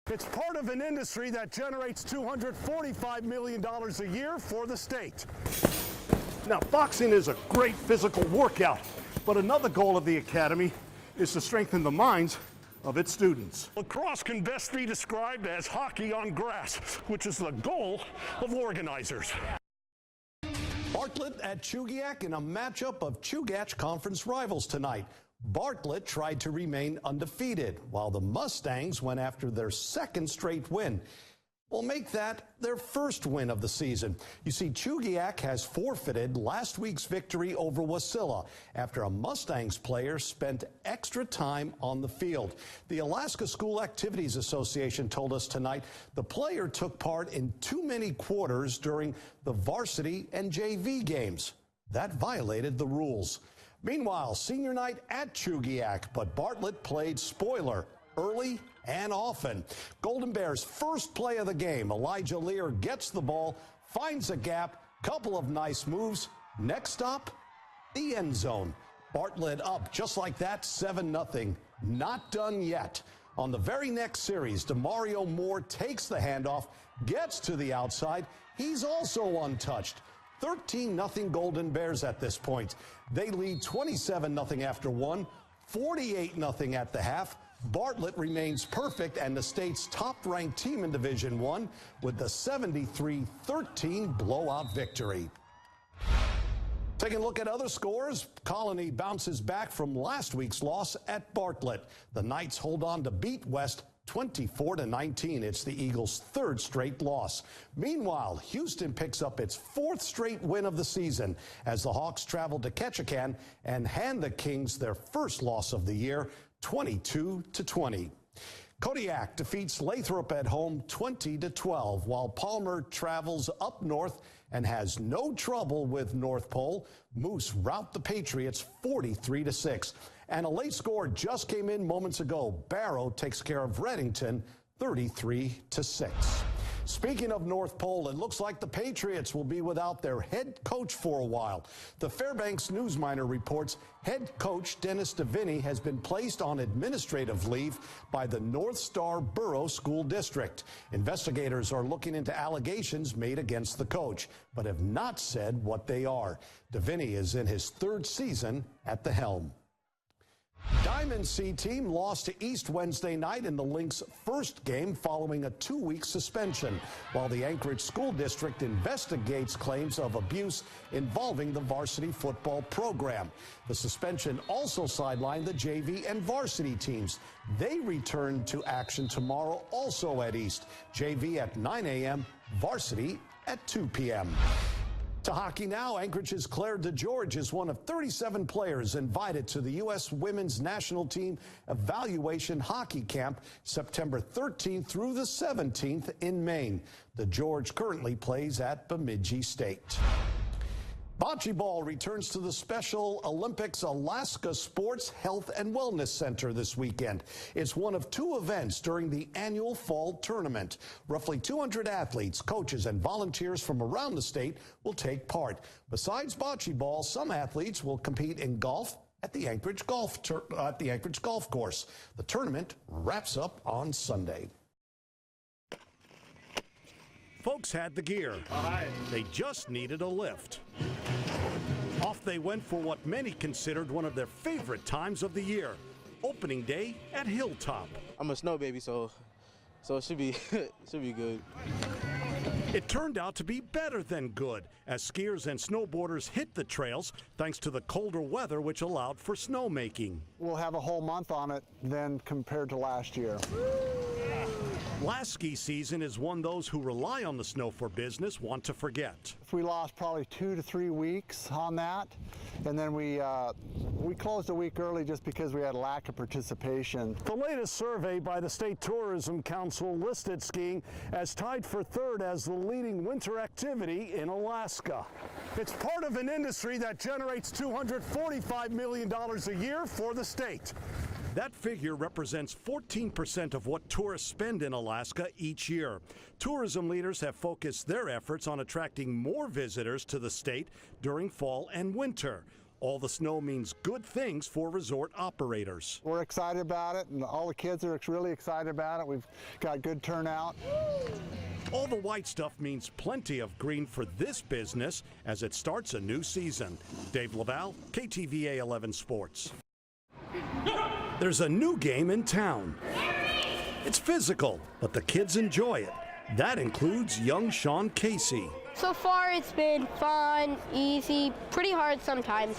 It's part of an industry that generates $245 million a year for the state. Now, boxing is a great physical workout, but another goal of the academy is to strengthen the minds of its students. Lacrosse can best be described as hockey on grass, which is the goal of organizers. Bartlett at Chugiak in a matchup of Chugach Conference rivals tonight. Bartlett tried to remain undefeated, while the Mustangs went after their second straight win. Will make that their first win of the season. You see, Chugiak has forfeited last week's victory over Wasilla after a Mustangs player spent extra time on the field. The Alaska School Activities Association told us tonight the player took part in too many quarters during the varsity and JV games. That violated the rules. Meanwhile, senior night at Chugiak, but Bartlett played spoiler early and often. Golden Bears' first play of the game. Elijah Lear gets the ball, finds a gap, couple of nice moves. Next stop, the end zone. Bartlett up just like that, 7-0. Not done yet. On the very next series, DeMario Moore takes the handoff, gets to the outside. He's also untouched. 13-0 Golden Bears at this point. They lead 27-0 after one, 48-0 at the half. Bartlett remains perfect and the state's top-ranked team in Division I with the 73-13 blowout victory. Taking a look at other scores, Colony bounces back from last week's loss at Bartlett. The Knights hold on to beat West 24-19. It's the Eagles' third straight loss. Meanwhile, Houston picks up its fourth straight win of the season as the Hawks travel to Ketchikan and hand the Kings their first loss of the year, 22-20. Kodiak defeats Lathrop at home 20-12, while Palmer travels up north and has no trouble with North Pole. Moose rout the Patriots 43-6. And a late score just came in moments ago. Barrow takes care of Reddington 33-6. Speaking of North Pole, it looks like the Patriots will be without their head coach for a while. The Fairbanks Newsminer reports head coach Dennis DeVinny has been placed on administrative leave by the North Star Borough School District. Investigators are looking into allegations made against the coach, but have not said what they are. DeVinny is in his third season at the helm. Diamond C team lost to East Wednesday night in the Lynx' first game following a 2-week suspension, while the Anchorage School District investigates claims of abuse involving the varsity football program. The suspension also sidelined the JV and varsity teams. They return to action tomorrow, also at East. JV at 9 a.m., varsity at 2 p.m. To hockey now, Anchorage's Claire DeGeorge is one of 37 players invited to the U.S. Women's National Team Evaluation Hockey Camp September 13th through the 17th in Maine. DeGeorge currently plays at Bemidji State. Bocce ball returns to the Special Olympics Alaska Sports Health and Wellness Center this weekend. It's one of two events during the annual fall tournament. Roughly 200 athletes, coaches, and volunteers from around the state will take part. Besides bocce ball, some athletes will compete in golf at the Anchorage Golf Course. The tournament wraps up on Sunday. Folks had the gear. They just needed a lift. Off they went for what many considered one of their favorite times of the year, opening day at Hilltop. I'm a snow baby, so it should be good. It turned out to be better than good, as skiers and snowboarders hit the trails thanks to the colder weather, which allowed for snowmaking. We'll have a whole month on it then compared to last year. Last ski season is one those who rely on the snow for business want to forget. We lost probably 2 to 3 weeks on that, and then we closed a week early just because we had a lack of participation. The latest survey by the State Tourism Council listed skiing as tied for third as the leading winter activity in Alaska. It's part of an industry that generates $245 million a year for the state. That figure represents 14% of what tourists spend in Alaska each year. Tourism leaders have focused their efforts on attracting more visitors to the state during fall and winter. All the snow means good things for resort operators. We're excited about it, and all the kids are really excited about it. We've got good turnout. All the white stuff means plenty of green for this business as it starts a new season. Dave Leval, KTVA 11 Sports. There's a new game in town. It's physical, but the kids enjoy it. That includes young Sean Casey. So far it's been fun, easy, pretty hard sometimes.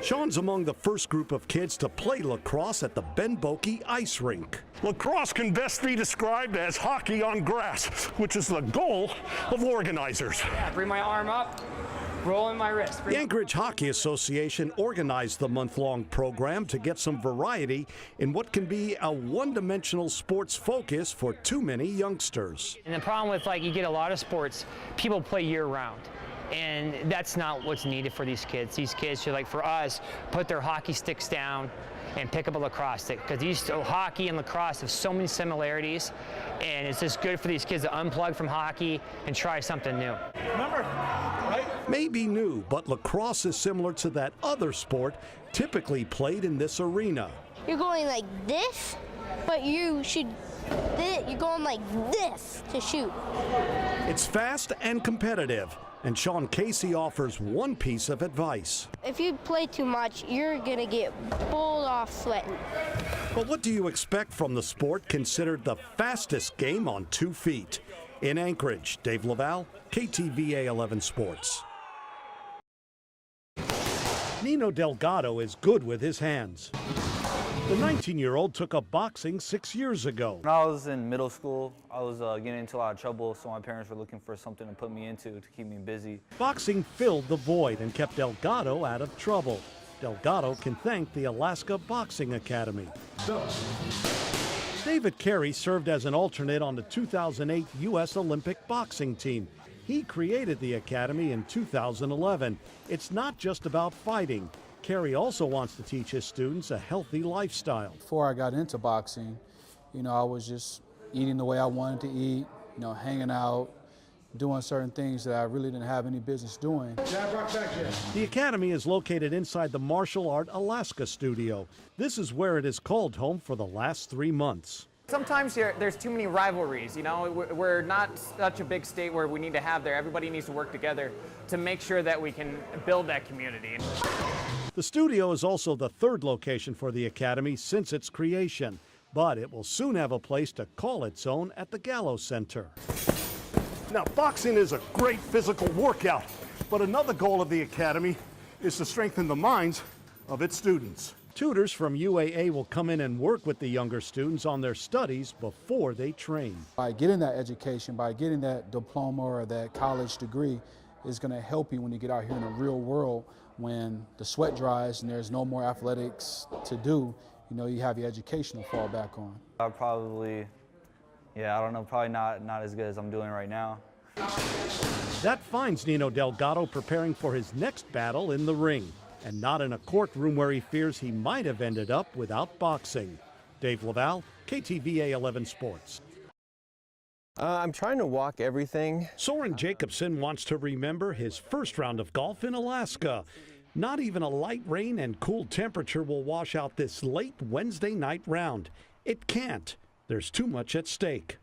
Sean's among the first group of kids to play lacrosse at the Ben Boeke ice rink. Lacrosse can best be described as hockey on grass, which is the goal of organizers. Bring my arm up, roll in my wrist. The Anchorage Hockey Association organized the month-long program to get some variety in what can be a one-dimensional sports focus for too many youngsters. And the problem with, you get a lot of sports, people play year-round. And that's not what's needed for these kids. These kids should, for us, put their hockey sticks down and pick up a lacrosse stick, because hockey and lacrosse have so many similarities, and it's just good for these kids to unplug from hockey and try something new. Remember, right? Maybe new, but lacrosse is similar to that other sport typically played in this arena. You're going like this, but you're going like this to shoot. It's fast and competitive, and Sean Casey offers one piece of advice. If you play too much, you're gonna get pulled off sweating. But what do you expect from the sport considered the fastest game on 2 feet? In Anchorage, Dave Leval, KTVA 11 Sports. Nino Delgado is good with his hands. The 19-year-old took up boxing 6 years ago. When I was in middle school, I was getting into a lot of trouble, so my parents were looking for something to put me into to keep me busy. Boxing filled the void and kept Delgado out of trouble. Delgado can thank the Alaska Boxing Academy. David Carey served as an alternate on the 2008 U.S. Olympic boxing team. He created the academy in 2011. It's not just about fighting. Carey also wants to teach his students a healthy lifestyle. Before I got into boxing, I was just eating the way I wanted to eat, hanging out, doing certain things that I really didn't have any business doing. The academy is located inside the Martial Art Alaska studio. This is where it is called home for the last 3 months. Sometimes there's too many rivalries, We're not such a big state where we need to have there. Everybody needs to work together to make sure that we can build that community. The studio is also the third location for the academy since its creation, but it will soon have a place to call its own at the Gallo Center. Now, boxing is a great physical workout, but another goal of the academy is to strengthen the minds of its students. Tutors from UAA will come in and work with the younger students on their studies before they train. By getting that education, by getting that diploma or that college degree, is going to help you when you get out here in the real world. When the sweat dries and there's no more athletics to do, you have your education to fall back on. Probably not as good as I'm doing right now. That finds Nino Delgado preparing for his next battle in the ring, and not in a courtroom where he fears he might have ended up without boxing. Dave Leval, KTVA 11 Sports. I'm trying to walk everything. Soren Jacobson wants to remember his first round of golf in Alaska. Not even a light rain and cool temperature will wash out this late Wednesday night round. It can't. There's too much at stake.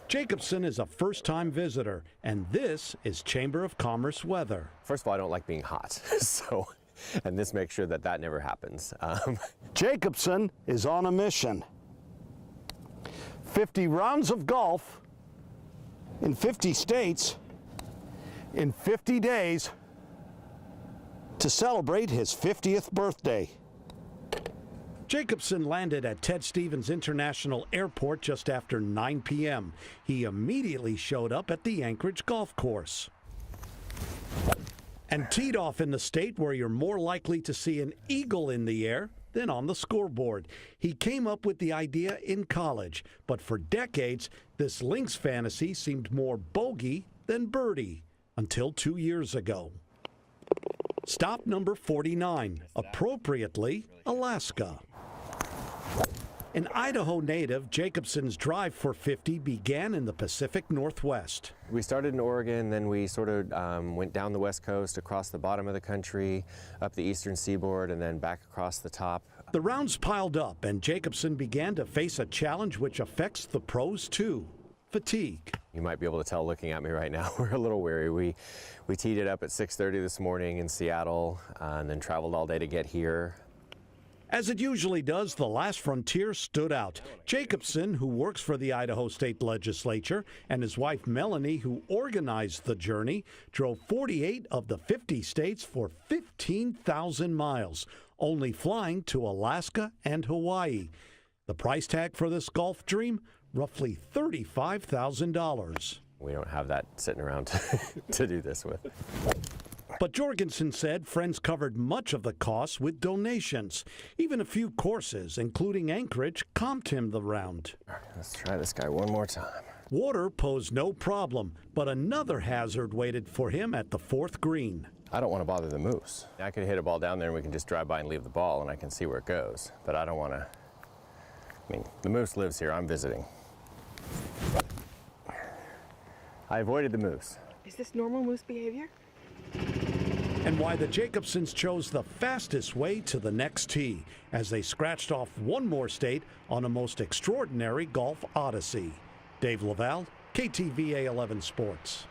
Jacobson is a first-time visitor, and this is Chamber of Commerce weather. First of all, I don't like being hot, and this makes sure that never happens. Jacobson is on a mission. 50 rounds of golf in 50 states in 50 days to celebrate his 50th birthday. Jacobson landed at Ted Stevens International Airport just after 9 p.m. He immediately showed up at the Anchorage golf course and teed off in the state where you're more likely to see an eagle in the air than on the scoreboard. He came up with the idea in college, but for decades, this links fantasy seemed more bogey than birdie until 2 years ago. Stop number 49, appropriately, Alaska. An Idaho native, Jacobson's drive for 50 began in the Pacific Northwest. We started in Oregon, then we sort of went down the west coast, across the bottom of the country, up the eastern seaboard, and then back across the top. The rounds piled up, and Jacobson began to face a challenge which affects the pros too: fatigue. You might be able to tell looking at me right now, we're a little weary. We teed it up at 6:30 this morning in Seattle, and then traveled all day to get here. As it usually does, the last frontier stood out. Jacobson, who works for the Idaho State Legislature, and his wife Melanie, who organized the journey, drove 48 of the 50 states for 15,000 miles, only flying to Alaska and Hawaii. The price tag for this golf dream? Roughly $35,000. We don't have that sitting around to do this with. But Jorgensen said friends covered much of the costs with donations. Even a few courses, including Anchorage, comped him the round. Let's try this guy one more time. Water posed no problem, but another hazard waited for him at the fourth green. I don't want to bother the moose. I could hit a ball down there and we can just drive by and leave the ball and I can see where it goes. But I don't want to. I mean, the moose lives here. I'm visiting. I avoided the moose. Is this normal moose behavior? And why the Jacobsons chose the fastest way to the next tee as they scratched off one more state on a most extraordinary golf odyssey. Dave Leval, KTVA 11 Sports.